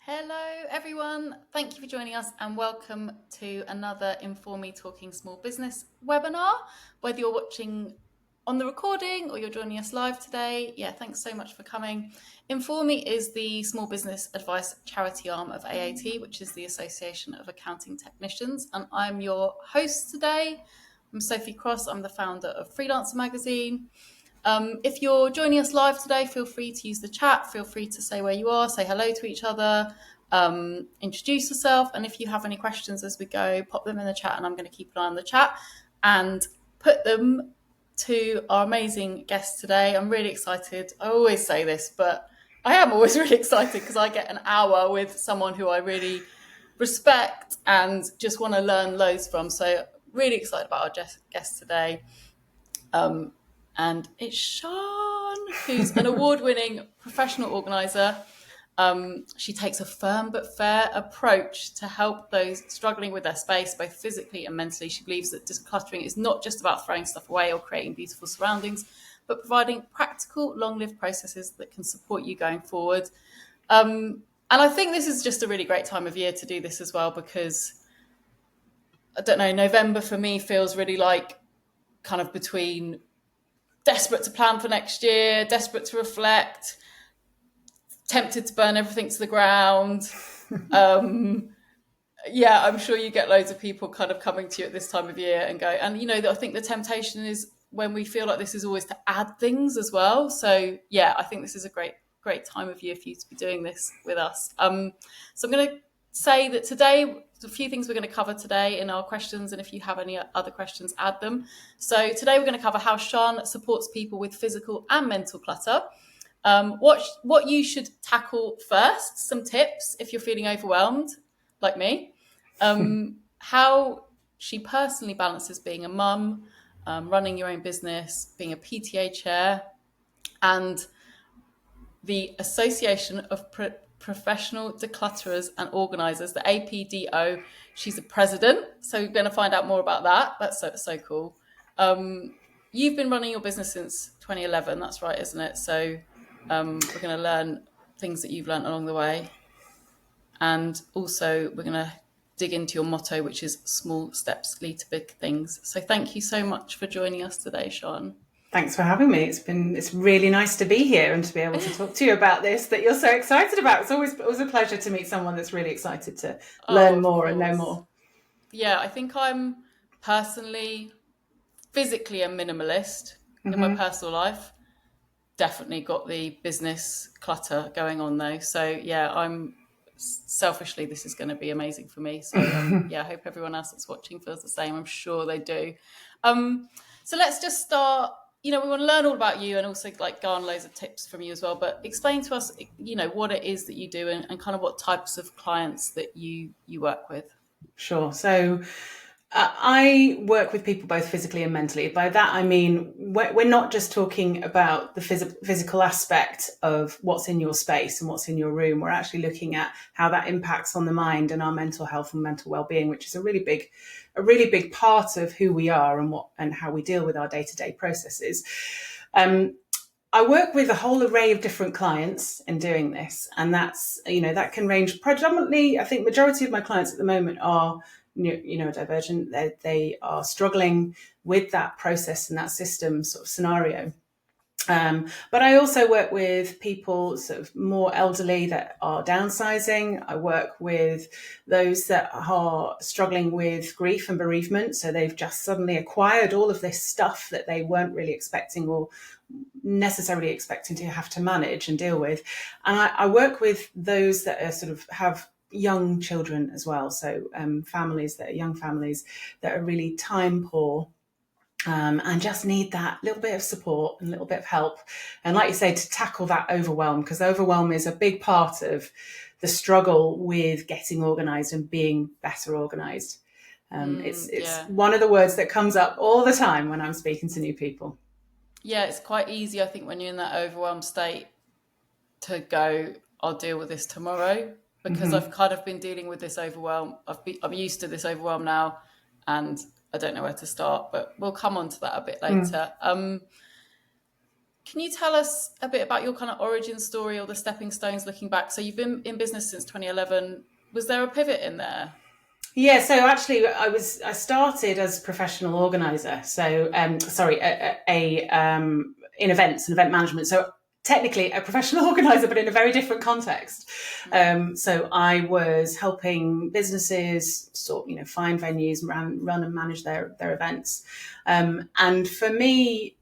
Hello, everyone. Thank you for joining us and welcome to another Inform Me Talking Small Business webinar. Whether you're watching on the recording or you're joining us live today, thanks so much for coming. Inform Me is the small business advice charity arm of AAT, which is the Association of Accounting Technicians, and I'm your host today. I'm Sophie Cross. I'm the founder of Freelance magazine. If you're joining us live today, feel free to use the chat. Feel free to say where you are, say hello to each other, introduce yourself. And if you have any questions as we go, pop them in the chat and I'm going to keep an eye on the chat and put them to our amazing guest today. I'm really excited. I always say this, but I am always really excited because I get an hour with someone who I really respect and just want to learn loads from. So really excited about our guest today. And it's Siân, who's an award-winning professional organiser. She takes a firm but fair approach to help those struggling with their space, both physically and mentally. She believes that decluttering is not just about throwing stuff away or creating beautiful surroundings, but providing practical, long-lived processes that can support you going forward. And I think this is just a really great time of year to do this as well, because, I don't know, November for me feels really like kind of between desperate to plan for next year, desperate to reflect, tempted to burn everything to the ground. I'm sure you get loads of people kind of coming to you at this time of year and go, and I think the temptation is when we feel like this is always to add things as well. So I think this is a great time of year for you to be doing this with us. So I'm going to say that today, there's a few things we're going to cover today in our questions, and if you have any other questions, add them. So today we're going to cover how Siân supports people with physical and mental clutter, what you should tackle first, some tips if you're feeling overwhelmed, like me, how she personally balances being a mum, running your own business, being a PTA chair, and the Association of Professional Declutterers and Organisers, the APDO. She's a president, so we're going to find out more about that. That's so cool. You've been running your business since 2011, that's right, isn't it? So we're going to learn things that you've learned along the way. And also we're going to dig into your motto, which is small steps lead to big things. So thank you so much for joining us today, Siân. Thanks for having me. It's really nice to be here and to be able to talk to you about this that you're so excited about. It's always a pleasure to meet someone that's really excited to learn more and know more. Yeah, I think I'm personally, physically a minimalist in my personal life. Definitely got the business clutter going on though. So I'm selfishly, this is going to be amazing for me. So I hope everyone else that's watching feels the same. I'm sure they do. So let's just start. We want to learn all about you and also like go on loads of tips from you as well. But explain to us, what it is that you do and kind of what types of clients that you work with. Sure. So I work with people both physically and mentally. By that, I mean, we're not just talking about the physical aspect of what's in your space and what's in your room. We're actually looking at how that impacts on the mind and our mental health and mental well-being, which is a really big part of who we are and how we deal with our day-to-day processes. I work with a whole array of different clients in doing this, and that's, that can range predominantly. I think majority of my clients at the moment are divergent. They are struggling with that process and that system sort of scenario. But I also work with people sort of more elderly that are downsizing. I work with those that are struggling with grief and bereavement. So they've just suddenly acquired all of this stuff that they weren't really expecting or necessarily expecting to have to manage and deal with. And I work with those that are sort of have young children as well. So families that are young families that are really time poor. And just need that little bit of support and a little bit of help. And like you say, to tackle that overwhelm, because overwhelm is a big part of the struggle with getting organised and being better organised. It's one of the words that comes up all the time when I'm speaking to new people. Yeah, it's quite easy, I think, when you're in that overwhelmed state to go, I'll deal with this tomorrow, because I've kind of been dealing with this overwhelm. I'm used to this overwhelm now, and I don't know where to start, but we'll come on to that a bit later. Can you tell us a bit about your kind of origin story or the stepping stones looking back? So you've been in business since 2011. Was there a pivot in there? Yeah, so actually, I started as a professional organizer. So, in events and event management. So technically a professional organizer, but in a very different context. So I was helping businesses find venues, run and manage their events. And for me,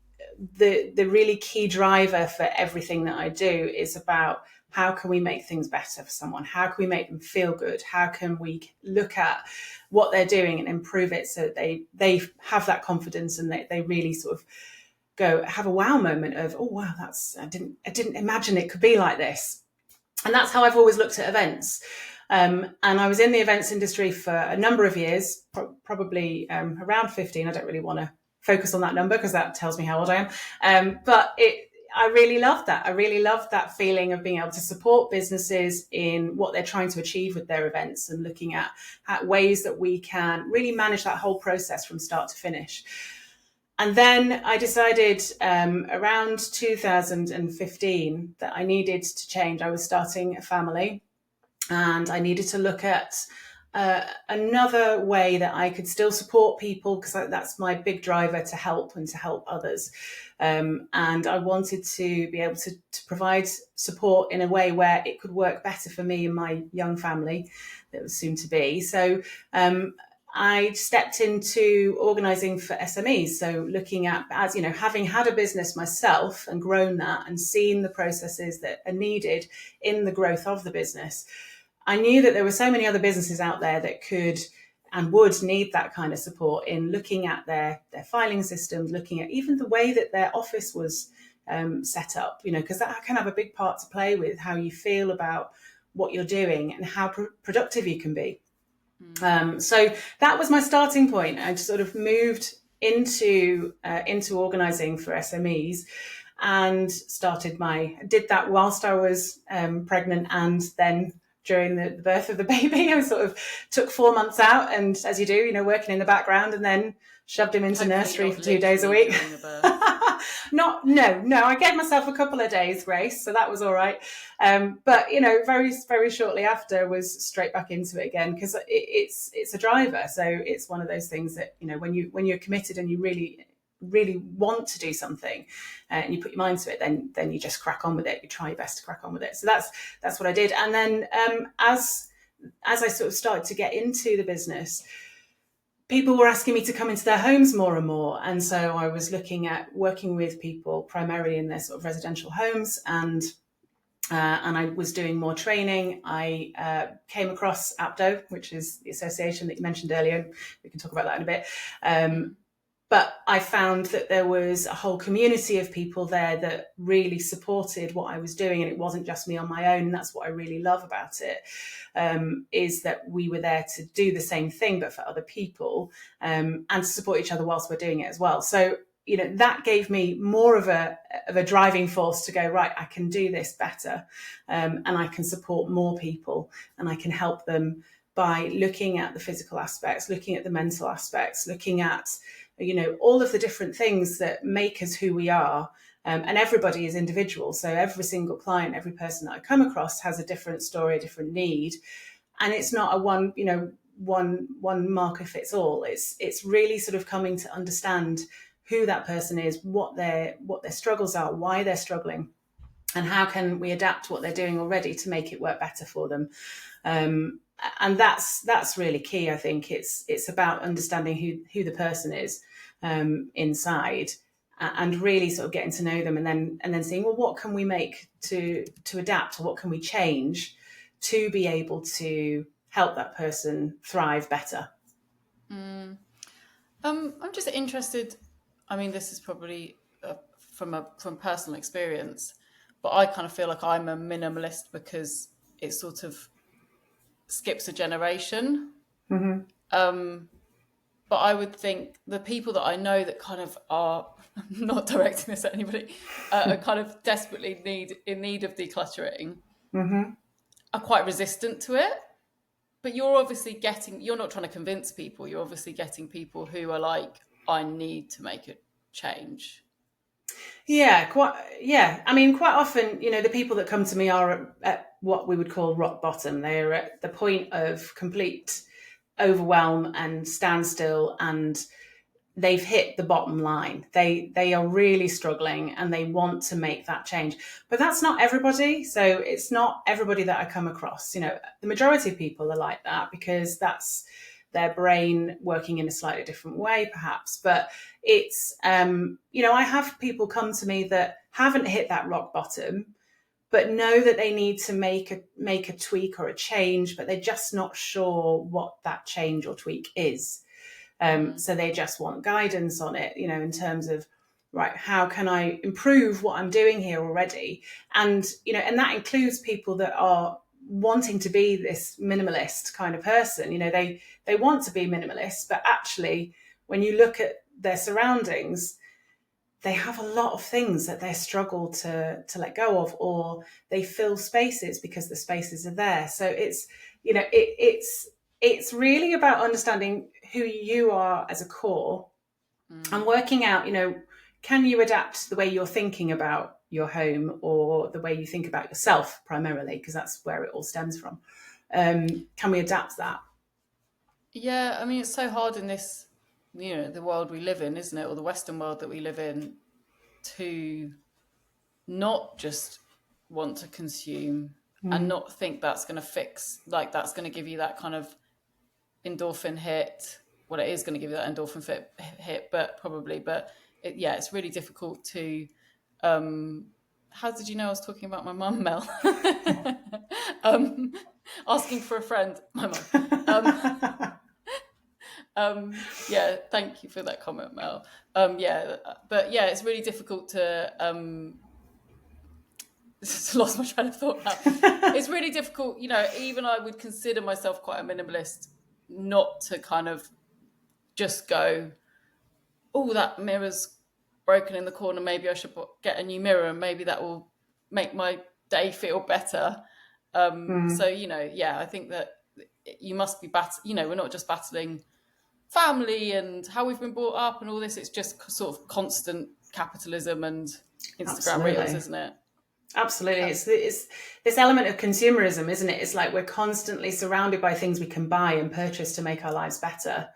the really key driver for everything that I do is about how can we make things better for someone? How can we make them feel good? How can we look at what they're doing and improve it so that they have that confidence and they really sort of go have a wow moment of, oh wow, I didn't imagine it could be like this. And that's how I've always looked at events. And I was in the events industry for a number of years, probably around 15. I don't really want to focus on that number because that tells me how old I am. But I really loved that. I really loved that feeling of being able to support businesses in what they're trying to achieve with their events and looking at ways that we can really manage that whole process from start to finish. And then I decided around 2015 that I needed to change. I was starting a family and I needed to look at another way that I could still support people, because that's my big driver, to help and to help others. And I wanted to be able to provide support in a way where it could work better for me and my young family that was soon to be. So I stepped into organising for SMEs. So looking at, as you know, having had a business myself and grown that and seen the processes that are needed in the growth of the business, I knew that there were so many other businesses out there that could and would need that kind of support in looking at their filing systems, looking at even the way that their office was set up, because that can have a big part to play with how you feel about what you're doing and how productive you can be. So that was my starting point. I just sort of moved into organising for SMEs and did that whilst I was pregnant, and then during the birth of the baby, I sort of took 4 months out, and as you do, working in the background, and then shoved him into nursery for 2 days a week. No, I gave myself a couple of days grace, so that was all right. But very, very shortly after, was straight back into it again, because it's a driver. So it's one of those things that when you're committed and you really want to do something and you put your mind to it, then you just crack on with it. You try your best to crack on with it. So that's what I did. And then as I sort of started to get into the business, people were asking me to come into their homes more and more. And so I was looking at working with people primarily in their sort of residential homes, and I was doing more training. I came across APDO, which is the association that you mentioned earlier. We can talk about that in a bit. But I found that there was a whole community of people there that really supported what I was doing, and it wasn't just me on my own. And that's what I really love about it, is that we were there to do the same thing, but for other people, and to support each other whilst we're doing it as well. So, that gave me more of a driving force to go, right, I can do this better, and I can support more people, and I can help them by looking at the physical aspects, looking at the mental aspects, looking at all of the different things that make us who we are. And everybody is individual. So every single client, every person that I come across has a different story, a different need. And it's not a one marker fits all. It's really sort of coming to understand who that person is, what their struggles are, why they're struggling, and how can we adapt what they're doing already to make it work better for them. And that's really key. I think it's about understanding who the person is inside, and really sort of getting to know them, and then seeing, well, what can we make to adapt, or what can we change to be able to help that person thrive better. I'm just interested. I mean, this is probably from personal experience, but I kind of feel like I'm a minimalist because it sort of skips a generation. Mm-hmm. But I would think the people that I know that kind of are not directing this at anybody, are kind of desperately in need of decluttering, Mm-hmm. are quite resistant to it. But you're not trying to convince people. You're obviously getting people who are like, I need to make a change. I mean, quite often, the people that come to me are at what we would call rock bottom. They're at the point of complete overwhelm and standstill, and they've hit the bottom line. They are really struggling and they want to make that change. But that's not everybody. So it's not everybody that I come across. The majority of people are like that because that's their brain working in a slightly different way, perhaps. But it's, I have people come to me that haven't hit that rock bottom, but know that they need to make a tweak or a change, but they're just not sure what that change or tweak is. So they just want guidance on it, in terms of, right, how can I improve what I'm doing here already? And, and that includes people that are wanting to be this minimalist kind of person. They want to be minimalist, but actually, when you look at their surroundings, they have a lot of things that they struggle to let go of, or they fill spaces because the spaces are there. So it's, it's really about understanding who you are as a core and working out, can you adapt the way you're thinking about your home or the way you think about yourself primarily, because that's where it all stems from. Can we adapt that? Yeah, I mean, it's so hard in this, the world we live in, isn't it? Or the Western world that we live in, to not just want to consume and not think that's going to fix, like that's going to give you that kind of endorphin hit. Well, it is going to give you that endorphin hit, but it's really difficult to. How did you know I was talking about my mum, Mel? Asking for a friend, my mum. Yeah, thank you for that comment, Mel. It's really difficult to. Lost my train of thought now. It's really difficult, even I would consider myself quite a minimalist, not to kind of just go, oh, that mirror's broken in the corner, maybe I should get a new mirror and maybe that will make my day feel better. I think that you must be we're not just battling family and how we've been brought up and all this, it's just sort of constant capitalism and Instagram reels, isn't it? Absolutely. It's this element of consumerism, isn't it? It's like we're constantly surrounded by things we can buy and purchase to make our lives better.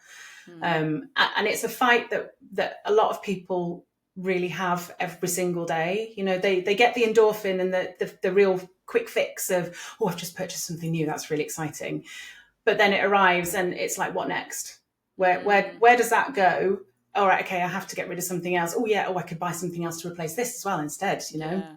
And it's a fight that a lot of people really have every single day. They get the endorphin and the real quick fix of, oh, I've just purchased something new. That's really exciting. But then it arrives and it's like, what next? Where does that go? All right, okay, I have to get rid of something else. Oh yeah, I could buy something else to replace this as well instead, Yeah.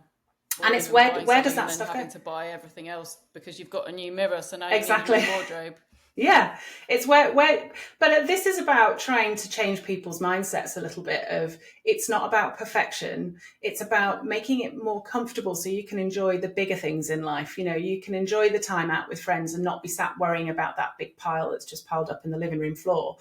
And it's where does that stuff go? Having to buy everything else because you've got a new mirror, so now you need a new wardrobe. Yeah, it's but this is about trying to change people's mindsets a little bit of, it's not about perfection. It's about making it more comfortable so you can enjoy the bigger things in life. You can enjoy the time out with friends and not be sat worrying about that big pile that's just piled up in the living room floor.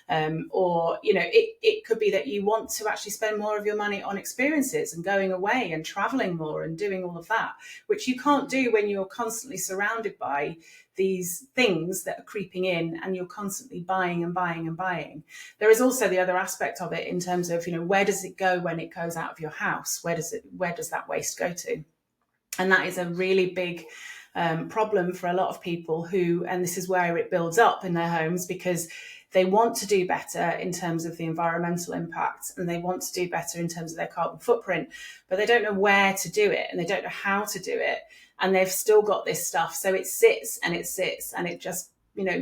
It could be that you want to actually spend more of your money on experiences and going away and traveling more and doing all of that, which you can't do when you're constantly surrounded by these things that are creeping in and you're constantly buying and buying and buying. There is also the other aspect of it in terms of, where does it go when it goes out of your house? Where does that waste go to? And that is a really big problem for a lot of people and this is where it builds up in their homes, because they want to do better in terms of the environmental impact and they want to do better in terms of their carbon footprint, but they don't know where to do it and they don't know how to do it. And they've still got this stuff. So it sits and it just,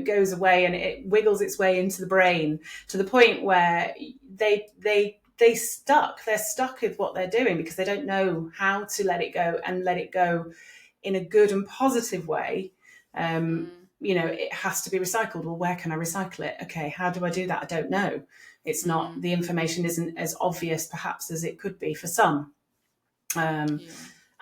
goes away and it wiggles its way into the brain to the point where they're stuck with what they're doing because they don't know how to let it go and let it go in a good and positive way. It has to be recycled. Well, where can I recycle it? Okay, how do I do that? I don't know. It's not, the information isn't as obvious perhaps as it could be for some.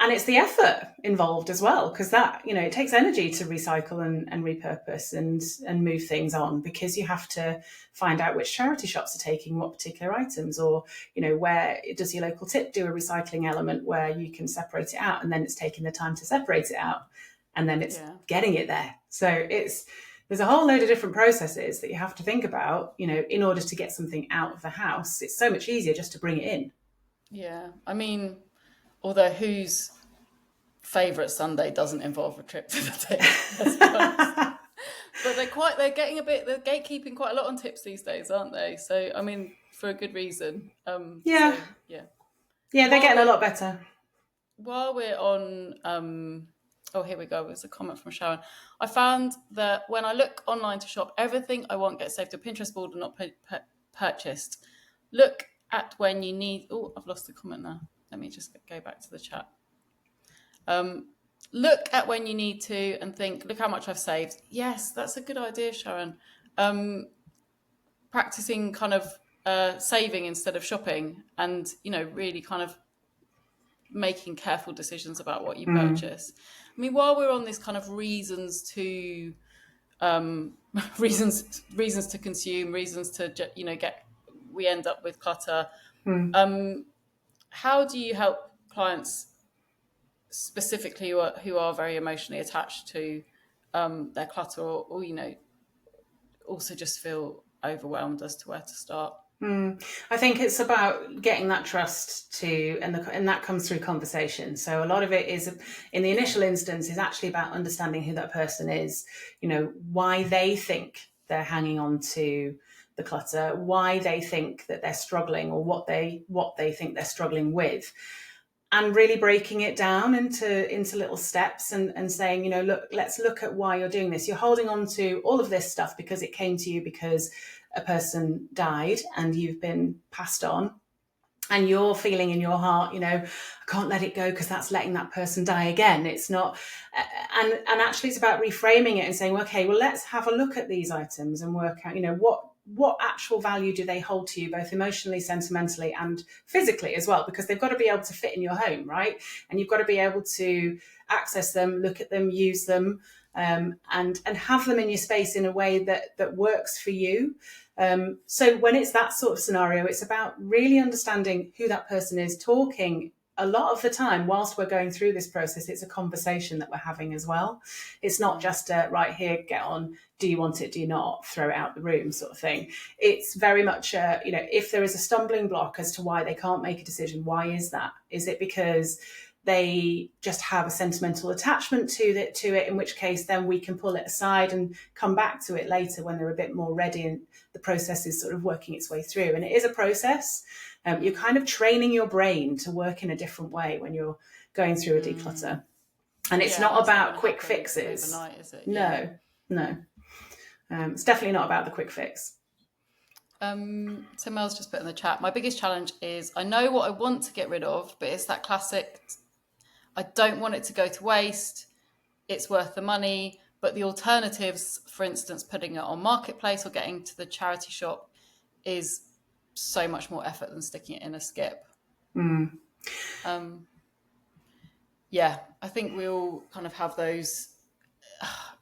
And it's the effort involved as well, because that, it takes energy to recycle and repurpose and move things on, because you have to find out which charity shops are taking what particular items, or, where does your local tip do a recycling element where you can separate it out and then it's taking the time to separate it out and then it's getting it there. So there's a whole load of different processes that you have to think about, in order to get something out of the house. It's so much easier just to bring it in. Yeah. I mean, although whose favourite Sunday doesn't involve a trip to the tip, let's be honest. But they're gatekeeping quite a lot on tips these days, aren't they? So, I mean, for a good reason. Yeah, So, yeah. yeah, they're While getting a we're lot better. while we're on, oh, here we go. There's a comment from Sharon. I found that when I look online to shop, everything I want gets saved to a Pinterest board and not purchased. Look at when you need. Oh, I've lost the comment now. Let me just go back to the chat. Look at when you need to and think, look how much I've saved. Yes, that's a good idea, Sharon. Practicing kind of saving instead of shopping, and really kind of making careful decisions about what you purchase. I mean, while we're on this kind of reasons to reasons to consume, reasons to get, we end up with clutter. How do you help clients specifically who are very emotionally attached to their clutter, or also just feel overwhelmed as to where to start? I think it's about getting that trust and that comes through conversation. So a lot of it is, in the initial instance, is actually about understanding who that person is, why they think they're hanging on to the clutter, why they think that they're struggling, or what they think they're struggling with. And really breaking it down into little steps and saying, look, let's look at why you're doing this. You're holding on to all of this stuff because it came to you because a person died and you've been passed on. And you're feeling in your heart, I can't let it go because that's letting that person die again. It's not, and actually it's about reframing it and saying, okay, well, let's have a look at these items and work out, what actual value do they hold to you, both emotionally, sentimentally, and physically as well, because they've got to be able to fit in your home, right? And you've got to be able to access them, look at them, use them, and have them in your space in a way that works for you. So when it's that sort of scenario, it's about really understanding who that person is, talking. A lot of the time, whilst we're going through this process, it's a conversation that we're having as well. It's not just right here, get on, do you want it, do you not, throw it out the room sort of thing. It's very much, if there is a stumbling block as to why they can't make a decision, why is that? Is it because they just have a sentimental attachment to it, in which case then we can pull it aside and come back to it later when they're a bit more ready and the process is sort of working its way through. And it is a process. You're kind of training your brain to work in a different way when you're going through a declutter. And it's not about quick fixes. Overnight, is it? No. It's definitely not about the quick fix. So Mel's just put in the chat, my biggest challenge is I know what I want to get rid of, but it's that classic, I don't want it to go to waste, it's worth the money, but the alternatives, for instance, putting it on Marketplace or getting to the charity shop, is so much more effort than sticking it in a skip. Yeah, I think we all kind of have those,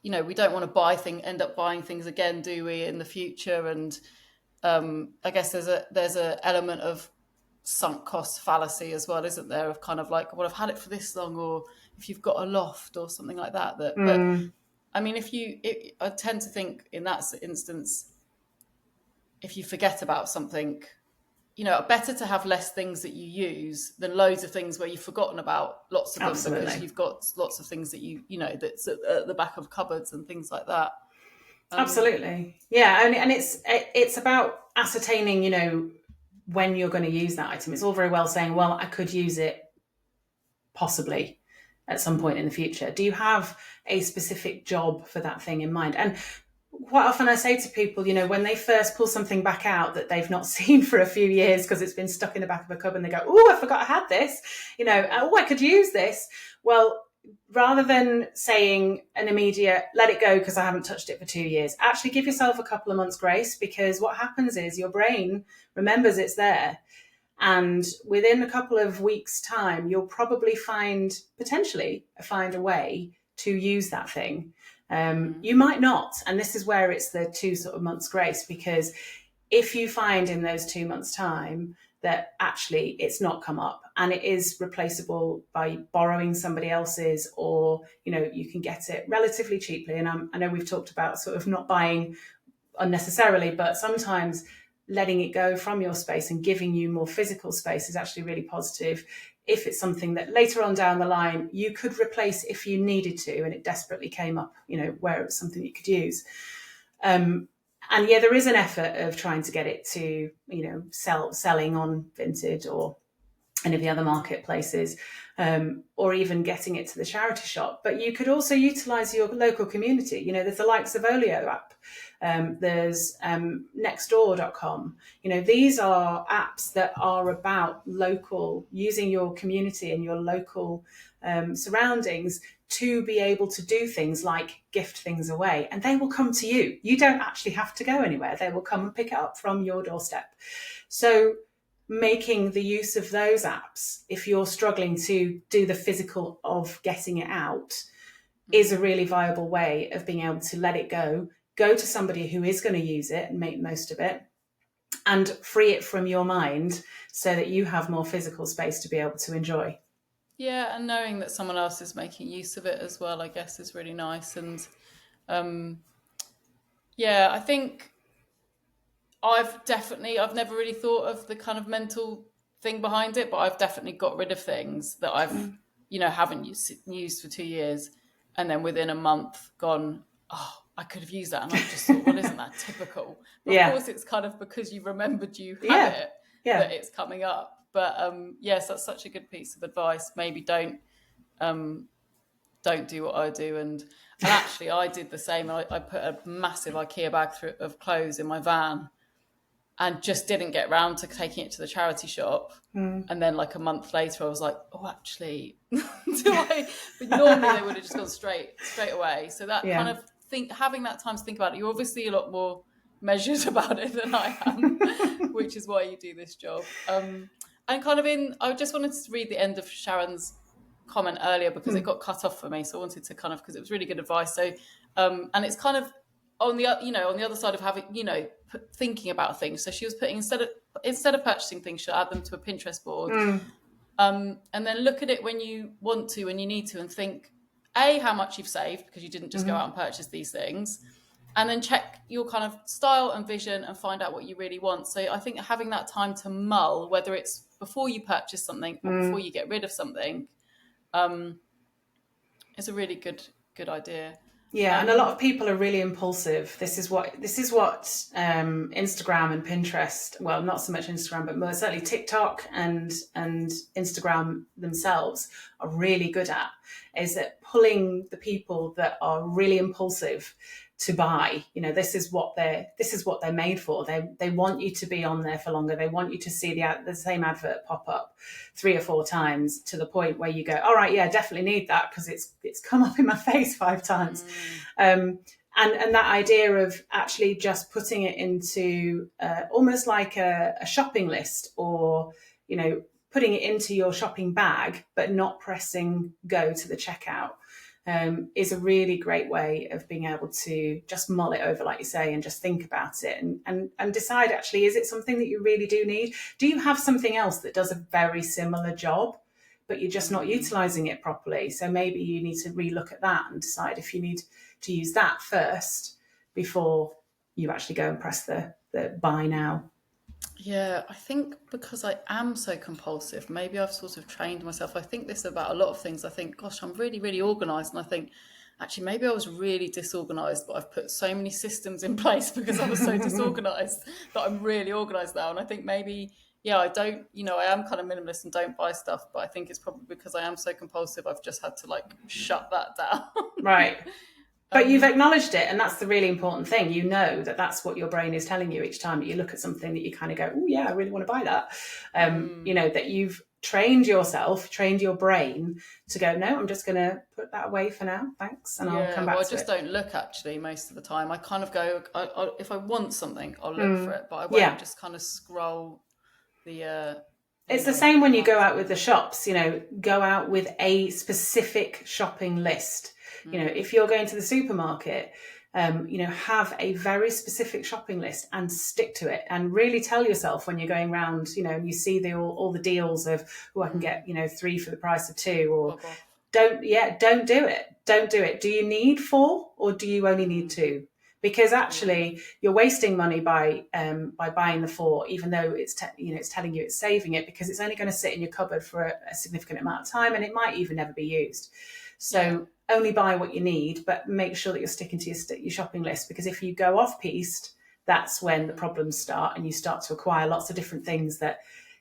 we don't want to end up buying things again, do we, in the future? And I guess there's a element of sunk cost fallacy as well, isn't there? Of kind of like, well, I've had it for this long, or if you've got a loft or something like that. But I mean, I tend to think in that instance, if you forget about something, better to have less things that you use than loads of things where you've forgotten about lots of them. Absolutely. Because you've got lots of things that that's at the back of cupboards and things like that. Absolutely. Yeah. And it's about ascertaining, when you're going to use that item. It's all very well saying, well, I could use it possibly at some point in the future. Do you have a specific job for that thing in mind? And quite often I say to people, when they first pull something back out that they've not seen for a few years because it's been stuck in the back of a cupboard, and they go, oh, I forgot I had this, oh, I could use this. Well, rather than saying an immediate, let it go because I haven't touched it for 2 years, actually give yourself a couple of months grace, because what happens is your brain remembers it's there. And within a couple of weeks' time, you'll probably potentially find a way to use that thing. You might not. And this is where it's the 2 sort of months grace, because if you find in those 2 months' time that actually it's not come up and it is replaceable by borrowing somebody else's, or, you can get it relatively cheaply. And I know we've talked about sort of not buying unnecessarily, but sometimes letting it go from your space and giving you more physical space is actually really positive. If it's something that later on down the line you could replace if you needed to, and it desperately came up, where it's something you could use. And yeah, there is an effort of trying to get it to, selling on Vinted or any of the other marketplaces, or even getting it to the charity shop. But you could also utilise your local community. There's the likes of Olio app. There's nextdoor.com. These are apps that are about using your community and your local surroundings to be able to do things like gift things away, and they will come to you. You don't actually have to go anywhere. They will come and pick it up from your doorstep. So making the use of those apps, if you're struggling to do the physical of getting it out, is a really viable way of being able to let it go to somebody who is going to use it and make most of it, and free it from your mind so that you have more physical space to be able to enjoy. Yeah, and knowing that someone else is making use of it as well, I guess, is really nice. And I think I've never really thought of the kind of mental thing behind it, but I've definitely got rid of things that I've, haven't used for 2 years, and then within a month gone, oh, I could have used that. And I just thought, well, isn't that typical? But of course it's kind of because you remembered you had it that it's coming up. But yes, that's such a good piece of advice. Maybe don't do what I do. And actually I did the same. I put a massive IKEA bag of clothes in my van and just didn't get round to taking it to the charity shop. And then like a month later, I was like, oh, actually, But normally they would have just gone straight away. So that kind of having that time to think about it, you're obviously a lot more measured about it than I am, which is why you do this job. And kind of I just wanted to read the end of Sharon's comment earlier because it got cut off for me. So I wanted to because it was really good advice. So, and it's kind of on the other side of having, thinking about things. So she was putting, instead of purchasing things, she'll add them to a Pinterest board. And then look at it when you want to and you need to, and think, A, how much you've saved because you didn't just go out and purchase these things. And then check your kind of style and vision and find out what you really want. So I think having that time to mull, whether it's before you purchase something or before you get rid of something, is a really good idea. Yeah, and a lot of people are really impulsive. This is what Instagram and Pinterest, well, not so much Instagram, but certainly TikTok and Instagram themselves are really good at, is at pulling the people that are really impulsive to buy. This is what they're made for. They want you to be on there for longer. They want you to see the same advert pop up 3 or 4 times to the point where you go, all right, yeah, I definitely need that because it's come up in my face 5 times. And that idea of actually just putting it into almost like a shopping list, or putting it into your shopping bag but not pressing go to the checkout. Is a really great way of being able to just mull it over, like you say, and just think about it and decide, actually, is it something that you really do need? Do you have something else that does a very similar job, but you're just not utilising it properly? So maybe you need to relook at that and decide if you need to use that first before you actually go and press the buy now. Yeah, I think because I am so compulsive, maybe I've sort of trained myself. I think this about a lot of things. I think, gosh, I'm really, really organised. And I think, actually, maybe I was really disorganised, but I've put so many systems in place because I was so disorganised that I'm really organised now. And I think maybe, I don't, I am kind of minimalist and don't buy stuff, but I think it's probably because I am so compulsive, I've just had to shut that down. Right. But you've acknowledged it, and that's the really important thing. That's what your brain is telling you each time that you look at something that you kind of go, oh yeah, I really want to buy that. That you've trained your brain to go, no, I'm just going to put that away for now, thanks, and I'll come back to it. I just don't look, actually, most of the time. I kind of go, if I want something, I'll look for it, but I won't just kind of scroll the... It's the same when you go out with the shops, go out with a specific shopping list. If you're going to the supermarket, have a very specific shopping list and stick to it, and really tell yourself when you're going around, and you see all the deals of, I can get, 3 for the price of 2, or don't do it. Don't do it. Do you need 4 or do you only need 2? because actually you're wasting money by buying the 4, even though it's telling you it's saving it, because it's only going to sit in your cupboard for a significant amount of time, and it might even never be used. So only buy what you need, but make sure that you're sticking to your shopping list, because if you go off piste, that's when the problems start, and you start to acquire lots of different things that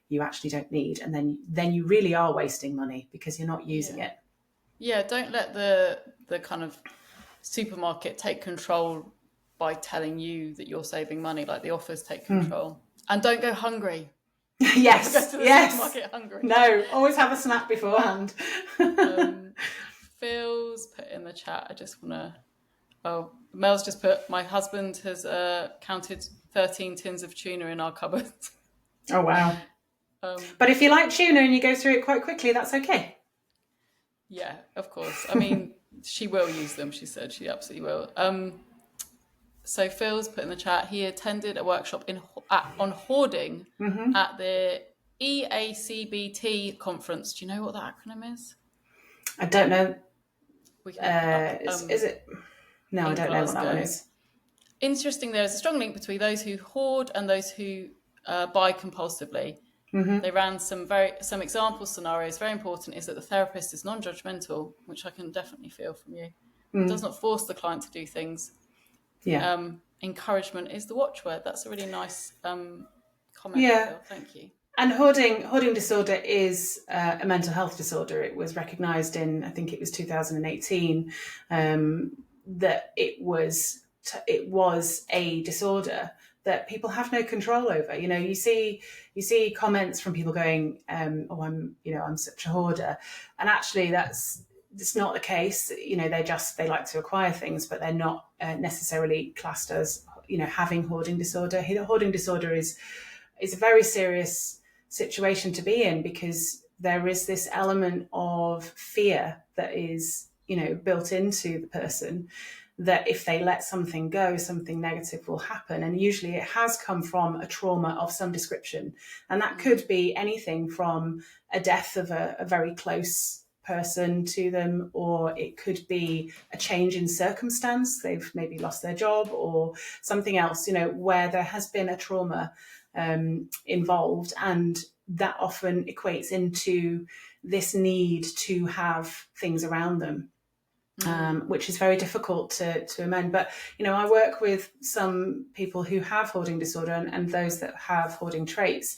you actually don't need, and then you really are wasting money because you're not using it. Yeah, don't let the kind of supermarket take control by telling you that you're saving money, like the offers take control. And don't go hungry. Yes, go to the yes. supermarket hungry. No, always have a snack beforehand. Phil's put in the chat, I just want to... Mel's just put, my husband has counted 13 tins of tuna in our cupboard. Oh, wow. But if you like tuna and you go through it quite quickly, that's okay. Yeah, of course. I mean, she will use them, she said. She absolutely will. So Phil's put in the chat, he attended a workshop on hoarding at the EACBT conference. Do you know what that acronym is? I don't know. We can is it? No, I don't know what that one is. Interesting, there is a strong link between those who hoard and those who buy compulsively. They ran some example scenarios. Very important is that the therapist is non-judgmental, which I can definitely feel from you. Does not force the client to do things. Yeah. Encouragement is the watchword. That's a really nice comment. Yeah. Phil. Thank you. And hoarding disorder is a mental health disorder. It was recognised in, I think it was 2018, that it was a disorder that people have no control over. You know, you see comments from people going, I'm such a hoarder, and actually it's not the case. You know, they like to acquire things, but they're not necessarily classed as, having hoarding disorder. Hoarding disorder is a very serious situation to be in, because there is this element of fear that is, built into the person, that if they let something go, something negative will happen. And usually it has come from a trauma of some description. And that could be anything from a death of a very close person to them, or it could be a change in circumstance. They've maybe lost their job or something else, where there has been a trauma involved. And that often equates into this need to have things around them. Which is very difficult to amend. But, I work with some people who have hoarding disorder and those that have hoarding traits.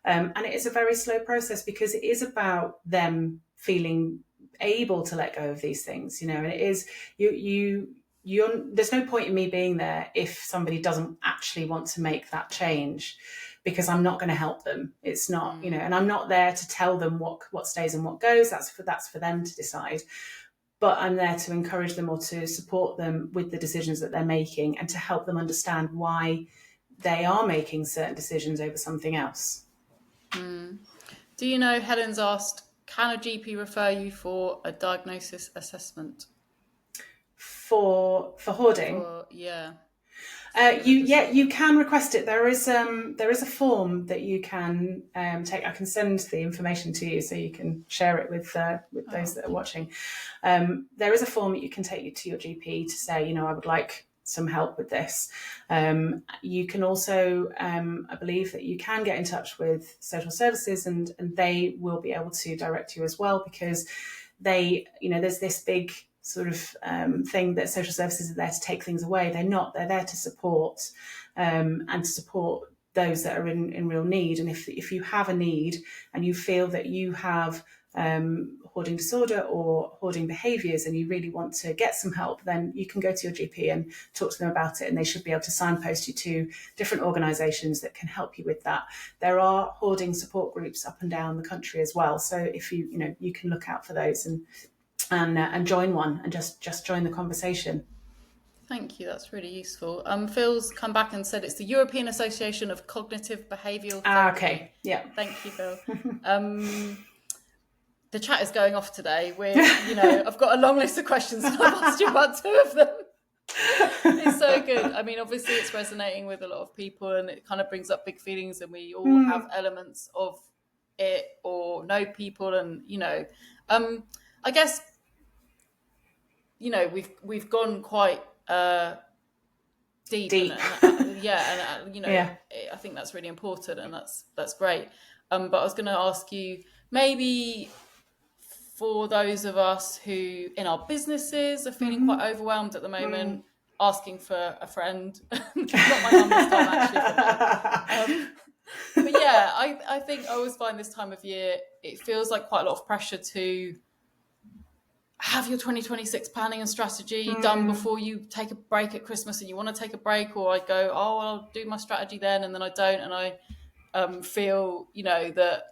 And it is a very slow process, because it is about them feeling able to let go of these things, and it is, there's no point in me being there if somebody doesn't actually want to make that change, because I'm not going to help them. It's not, and I'm not there to tell them what stays and what goes. That's for them to decide. But I'm there to encourage them or to support them with the decisions that they're making, and to help them understand why they are making certain decisions over something else. Do you know, Helen's asked, can a GP refer you for a diagnosis assessment? For hoarding? Yeah. You can request it. There is a form that you can take. I can send the information to you so you can share it with those that are watching. There is a form that you can take to your GP to say, I would like some help with this. You can also, I believe that you can get in touch with social services, and they will be able to direct you as well, because there's this big sort of thing that social services are there to take things away. They're not. They're there to support and to support those that are in real need. And if you have a need and you feel that you have hoarding disorder or hoarding behaviours and you really want to get some help, then you can go to your GP and talk to them about it, and they should be able to signpost you to different organisations that can help you with that. There are hoarding support groups up and down the country as well, so if you can look out for those and join one and just join the conversation. Thank you, that's really useful. Phil's come back and said it's the European Association of Cognitive Behavioural Therapy. Okay, yeah. Thank you, Phil. The chat is going off today. I've got a long list of questions and I've asked you about 2 of them. It's so good. I mean, obviously it's resonating with a lot of people, and it kind of brings up big feelings, and we all have elements of it or know people, and I guess we've gone quite deep. Deep. And you know, Yeah. I think that's really important, and that's great. But I was going to ask you, maybe for those of us who in our businesses are feeling quite overwhelmed at the moment, asking for a friend, not my mum this time actually for me. But yeah, I think I always find this time of year, it feels like quite a lot of pressure to have your 2026 planning and strategy done before you take a break at Christmas, and you want to take a break, or I go, oh, I'll do my strategy then, and then I don't, and I feel, you know, that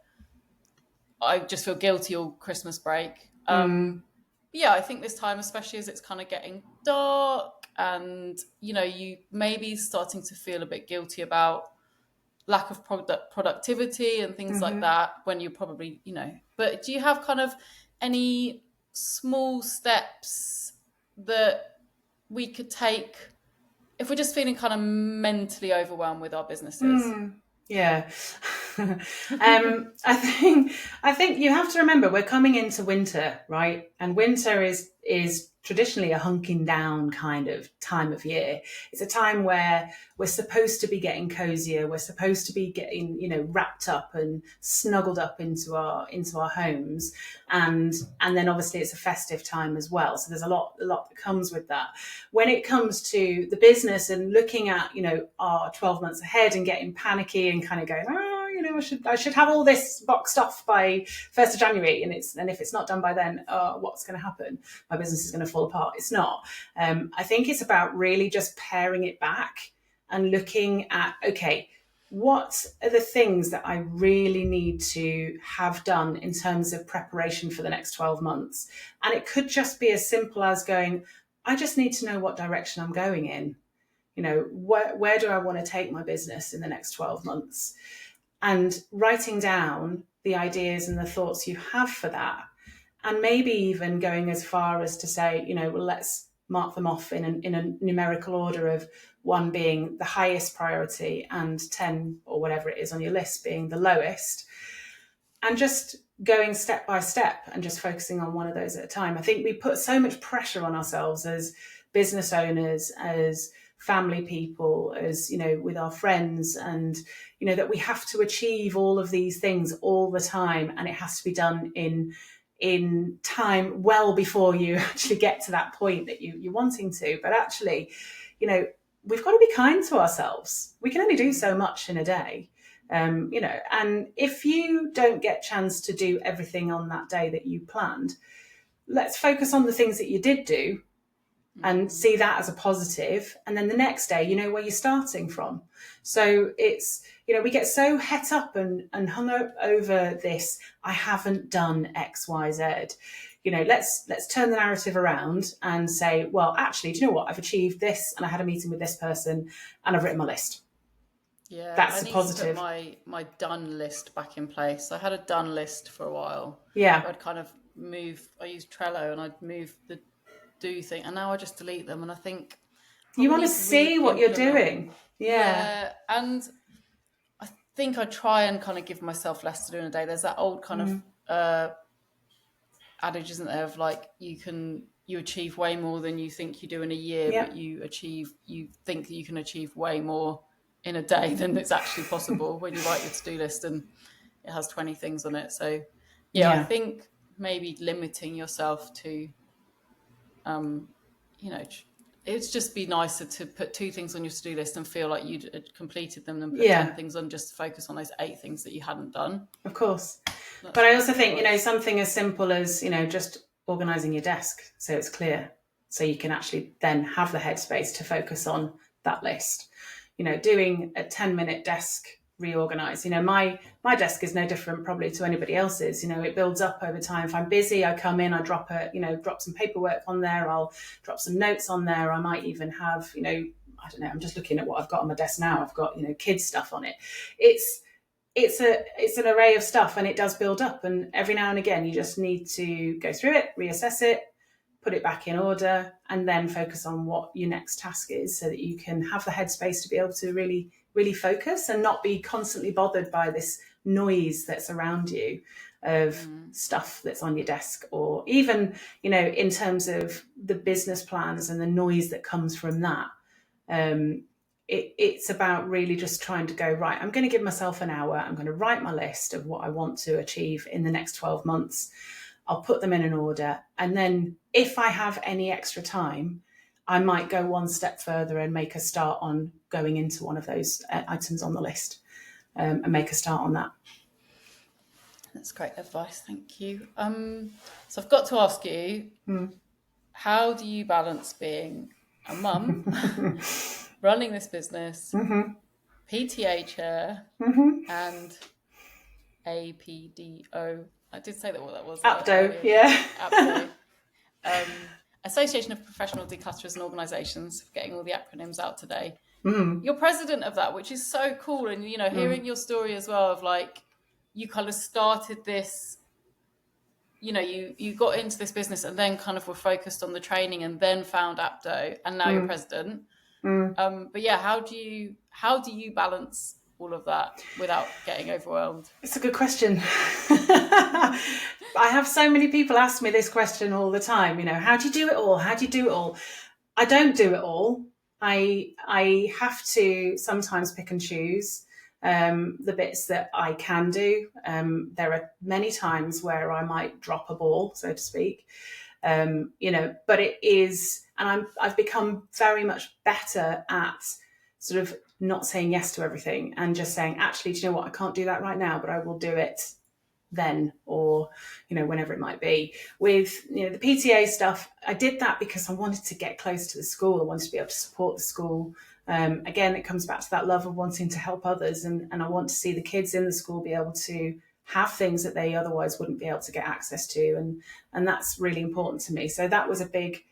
I just feel guilty all Christmas break. Yeah, I think this time, especially as it's kind of getting dark, and you know, you maybe starting to feel a bit guilty about lack of productivity and things like that, when you're probably, you know. But do you have kind of any small steps that we could take if we're just feeling kind of mentally overwhelmed with our businesses? Yeah. I think you have to remember we're coming into winter, right? And winter is traditionally a hunking down kind of time of year. It's a time where we're supposed to be getting cozier. We're supposed to be getting, you know, wrapped up and snuggled up into our homes. And then obviously it's a festive time as well. So there's a lot that comes with that. When it comes to the business and looking at, you know, our 12 months ahead and getting panicky and kind of going, oh, you know, I should have all this boxed off by 1st of January, and if it's not done by then, what's going to happen? My business is going to fall apart. It's not. I think it's about really just paring it back and looking at, okay, what are the things that I really need to have done in terms of preparation for the next 12 months? And it could just be as simple as going, I just need to know what direction I'm going in. You know, where do I want to take my business in the next 12 months? And writing down the ideas and the thoughts you have for that. And maybe even going as far as to say, you know, well, let's mark them off in a numerical order of 1 being the highest priority and 10 or whatever it is on your list being the lowest. And just going step by step and just focusing on one of those at a time. I think we put so much pressure on ourselves as business owners, as family people, as, you know, with our friends, and, you know, that we have to achieve all of these things all the time, and it has to be done in time well before you actually get to that point that you're wanting to. But actually, you know, we've got to be kind to ourselves. We can only do so much in a day. You know, and if you don't get a chance to do everything on that day that you planned, let's focus on the things that you did do and see that as a positive. And then the next day, you know where you're starting from. So it's, you know, we get so het up and hung over this, I haven't done X, Y, Z. You know, let's turn the narrative around and say, well, actually, do you know what? I've achieved this, and I had a meeting with this person, and I've written my list. Yeah, That's I a need positive. to put my done list back in place. I had a done list for a while. Yeah. I'd kind of I used Trello, and I'd move the do thing, and now I just delete them, and I think You want to need see what you're re-implement. doing. Yeah. And I think I try and kind of give myself less to do in a day. There's that old kind of adage, isn't there, of like, you achieve way more than you think you do in a year, Yeah. but you think that you can achieve way more in a day than it's actually possible when you write your to-do list and it has 20 things on it. So I think maybe limiting yourself to you know, it's just be nicer to put 2 things on your to-do list and feel like you'd completed them than put 10 things on, just focus on those 8 things that you hadn't done. Of course. But I also think, you know, something as simple as, you know, just organising your desk so it's clear, so you can actually then have the headspace to focus on that list. You know, doing a 10-minute desk reorganize. You know, my desk is no different probably to anybody else's. You know, it builds up over time. If I'm busy, I come in, I drop some paperwork on there, I'll drop some notes on there. I might even have, you know, I don't know, I'm just looking at what I've got on my desk now. I've got, you know, kids stuff on it. It's an array of stuff, and it does build up, and every now and again you just need to go through it, reassess it, put it back in order, and then focus on what your next task is, so that you can have the headspace to be able to really, really focus and not be constantly bothered by this noise that's around you of stuff that's on your desk, or even, you know, in terms of the business plans and the noise that comes from that. It's about really just trying to go, right, I'm going to give myself an hour. I'm going to write my list of what I want to achieve in the next 12 months. I'll put them in an order. And then if I have any extra time, I might go one step further and make a start on going into one of those items on the list, and make a start on that. That's great advice. Thank you. So I've got to ask you, how do you balance being a mum, running this business, PTA chair, and APDO? I did say that what that was. APDO, yeah. APDO. Association of Professional Declutterers and Organisations, getting all the acronyms out today. You're president of that, which is so cool. And, you know, hearing your story as well of like, you kind of started this, you know, you got into this business and then kind of were focused on the training and then found APDO and now you're president. But yeah, how do you balance all of that without getting overwhelmed? It's a good question. I have so many people ask me this question all the time. You know, how do you do it all? How do you do it all? I don't do it all. I have to sometimes pick and choose the bits that I can do. There are many times where I might drop a ball, so to speak. You know, but it is, and I've become very much better at sort of not saying yes to everything and just saying, actually, do you know what? I can't do that right now, but I will do it then, or, you know, whenever it might be. With, you know, the PTA stuff, I did that because I wanted to get close to the school. I wanted to be able to support the school. Again, it comes back to that love of wanting to help others. And I want to see the kids in the school be able to have things that they otherwise wouldn't be able to get access to. And that's really important to me. So that was a big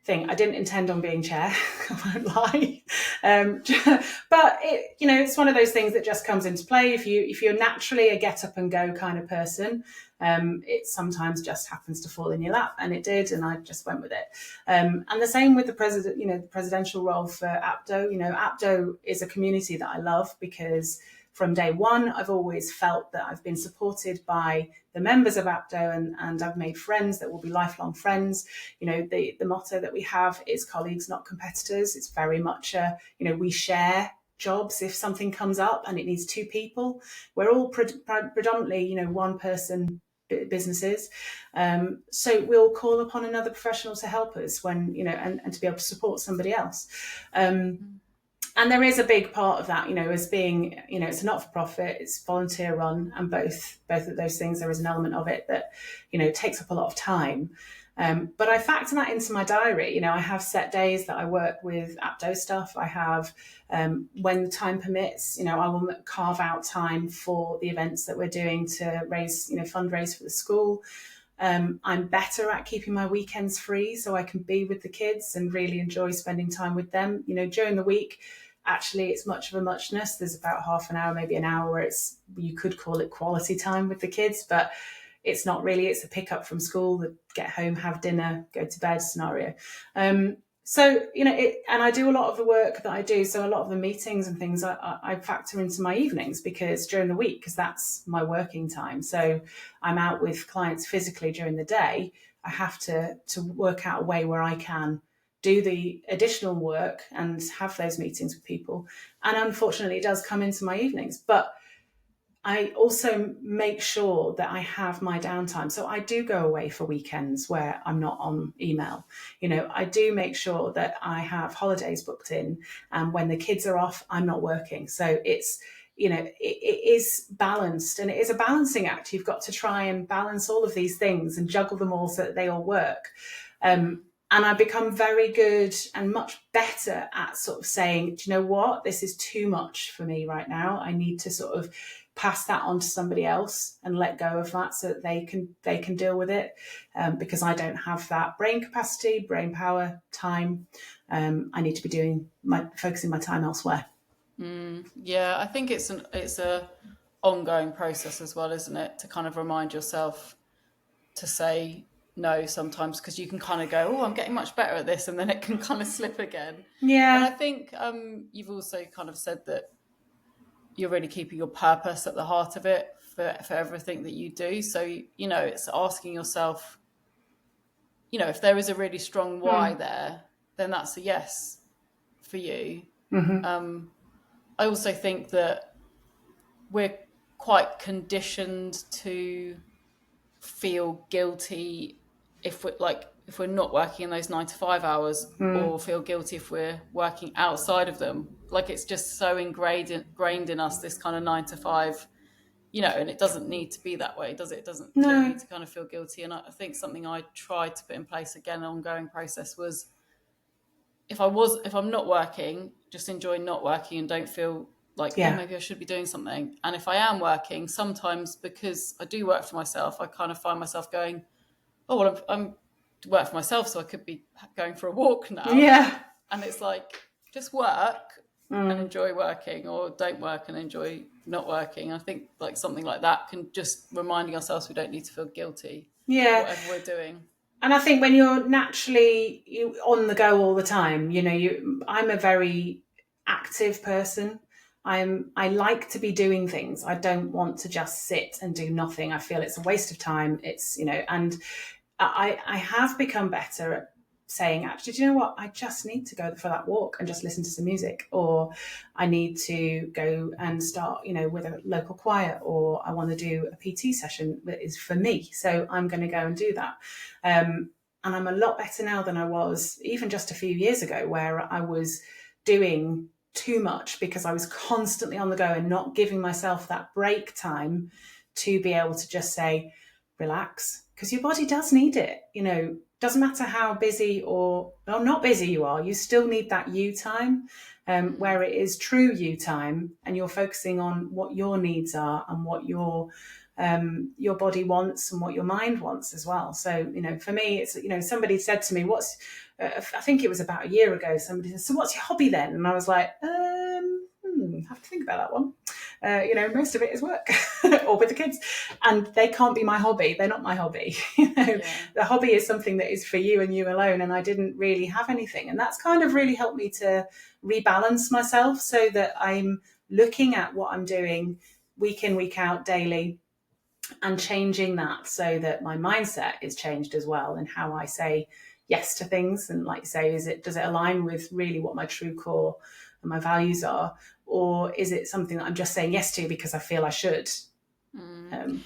thing. I didn't intend on being chair, I won't lie. But it, you know, it's one of those things that just comes into play. If you're naturally a get up and go kind of person, it sometimes just happens to fall in your lap, and it did, and I just went with it. And the same with the president, you know, the presidential role for APDO. You know, APDO is a community that I love because from day one, I've always felt that I've been supported by the members of APDO, and I've made friends that will be lifelong friends. You know, the motto that we have is colleagues, not competitors. It's very much, you know, we share jobs. If something comes up and it needs two people, we're all predominantly, you know, one person businesses. So we'll call upon another professional to help us when, you know, and to be able to support somebody else. And there is a big part of that, you know, as being, you know, it's a not-for-profit, it's volunteer run, and both of those things, there is an element of it that, you know, takes up a lot of time. But I factor that into my diary. You know, I have set days that I work with APDO stuff. I have, when the time permits, you know, I will carve out time for the events that we're doing to raise, you know, fundraise for the school. I'm better at keeping my weekends free so I can be with the kids and really enjoy spending time with them. You know, during the week, actually, it's much of a muchness. There's about half an hour, maybe an hour where you could call it quality time with the kids, but it's not really. It's a pick up from school, the get home, have dinner, go to bed scenario. So, you know, and I do a lot of the work that I do. So a lot of the meetings and things I factor into my evenings because during the week, because that's my working time. So I'm out with clients physically during the day. I have to work out a way where I can do the additional work and have those meetings with people. And unfortunately, it does come into my evenings. But I also make sure that I have my downtime. So I do go away for weekends where I'm not on email. You know, I do make sure that I have holidays booked in, and when the kids are off, I'm not working. So it's, you know, it is balanced, and it is a balancing act. You've got to try and balance all of these things and juggle them all so that they all work. And I've become very good and much better at sort of saying, do you know what, this is too much for me right now. I need to sort of pass that on to somebody else and let go of that so that they can deal with it, because I don't have that brain capacity, brain power, time. I need to be focusing my time elsewhere. Yeah, I think it's a ongoing process as well, isn't it? To kind of remind yourself to say no sometimes, because you can kind of go, oh, I'm getting much better at this, and then it can kind of slip again. Yeah. And I think you've also kind of said that you're really keeping your purpose at the heart of it for everything that you do. So, you know, it's asking yourself, you know, if there is a really strong why there, then that's a yes for you. Mm-hmm. I also think that we're quite conditioned to feel guilty if we're not working in those 9 to 5 hours, or feel guilty if we're working outside of them. Like, it's just so ingrained in us, this kind of 9 to 5, and it doesn't need to be that way, does it? You don't No. need to kind of feel guilty. And I think something I tried to put in place, again, an ongoing process, was if I'm not working, just enjoy not working and don't feel like, oh, Yeah. maybe I should be doing something. And if I am working, sometimes, because I do work for myself, I kind of find myself going, oh, well, I'm work for myself, so I could be going for a walk now. Yeah. And it's like, just work and enjoy working, or don't work and enjoy not working. I think like something like that can just reminding ourselves we don't need to feel guilty, whatever we're doing. And I think when you're naturally on the go all the time, I'm a very active person. I like to be doing things. I don't want to just sit and do nothing. I feel it's a waste of time. It's, and I have become better at saying, actually, do you know what? I just need to go for that walk and just listen to some music, or I need to go and start, with a local choir, or I want to do a PT session that is for me. So I'm going to go and do that. And I'm a lot better now than I was even just a few years ago, where I was doing too much because I was constantly on the go and not giving myself that break time to be able to just say, relax, because your body does need it. Doesn't matter how busy or not busy you are, you still need that you time, where it is true you time, and you're focusing on what your needs are and what your body wants and what your mind wants as well. So, for me, it's, somebody said to me, I think it was about a year ago, somebody said, so what's your hobby then? And I was like, have to think about that one. Most of it is work or with the kids, and they can't be my hobby. They're not my hobby. The hobby is something that is for you and you alone. And I didn't really have anything. And that's kind of really helped me to rebalance myself, so that I'm looking at what I'm doing week in, week out, daily, and changing that so that my mindset is changed as well, and how I say yes to things. And like you say, does it align with really what my true core and my values are, or is it something that I'm just saying yes to because I feel I should,